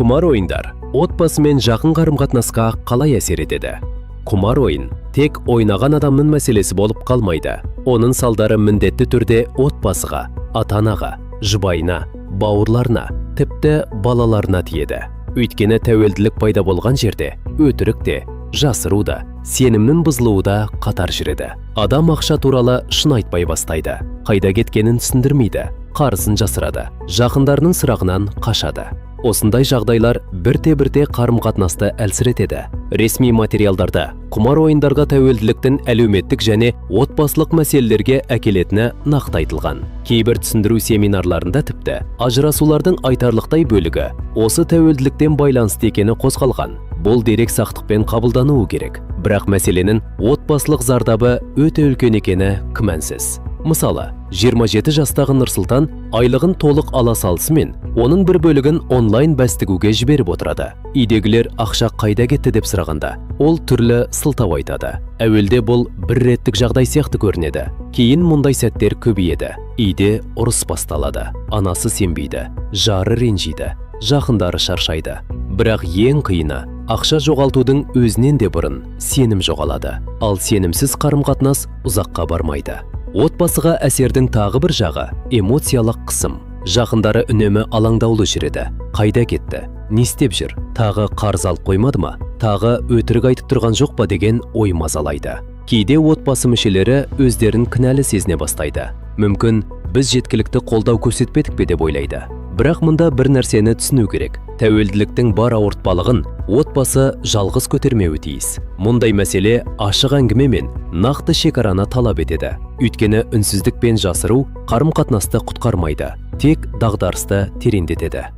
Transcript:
Құмар ойындар отбасы мен жақын қарым-қатынасқа қалай әсер етеді? Құмар ойын тек ойнаған адамның мәселесі болып қалмайды. Оның салдары міндетті түрде отбасыға, ата-анаға, жұбайына, бауырларына, тіпті балаларына тиеді. Өйткені тәуелділік пайда болған жерде өтірік те, жасыру да, сенімнің бұзылуы да қатар жүреді. Адам ақша туралы шын айтпай бастайды. Қайда кеткенін түсіндірмейді, қарызын жасырады, жақындарының сұрағынан қашады. Осындай жағдайлар бірте-бірте қарым-қатынасты әлсіретеді. Ресми материалдарда құмар ойындарға тәуелділіктің әлеуметтік және отбасылық мәселелерге әкелетіні нақты айтылған. Кейбір түсіндіру семинарларында тіпті ажырасулардың айтарлықтай бөлігі осы тәуелділіктен байланысты екені қозғалған. Бұл дерек сақтықпен қабылдануы керек. Бірақ мәселенің отбасылық зардабы өте үлкен екені күмәнсіз. Мысалы, 27 жастағы Нұрсұлтан айлығын толық ала салысымен, оның бір бөлігін онлайн бәстігуге жіберіп отырады. Үйдегілер ақша қайда кетті деп сұрағанда, ол түрлі сылтау айтады. Әуелде бұл бір реттік жағдай сияқты көрінеді. Кейін мұндай сәттер көбейеді. Үйде ұрыс басталады. Анасы сенбейді, жары ренжиді, жақындары шаршайды. Бірақ ең қиыны, ақша жоғалтудың өзінен де бұрын сенім жоғалады. Ал сенімсіз қарым-қатынас ұзаққа бармайды. Отбасыға әсердің тағы бір жағы эмоциялық қысым. Жақындары үнемі алаңдаулы жүреді. Қайда кетті? Не істеп жүр? Тағы қарыз алып қоймады ма? Тағы өтірік айтып тұрған жоқ па деген ой мазалайды. Кейде отбасы мүшелері өздерін кінәлі сезіне бастайды. Мүмкін біз жеткілікті қолдау көрсетпедік пе деп ойлайды. Бірақ мұнда бір нәрсені түсіну керек. Тәуелділіктің бар ауыртпалығын отбасы жалғыз көтермеуі тиіс. Мұндай мәселе ашық әңгіме мен нақты шекараны талап етеді. Өйткені үнсіздік пен жасыру қарым-қатынасты құтқармайды, тек дағдарысты тереңдетеді.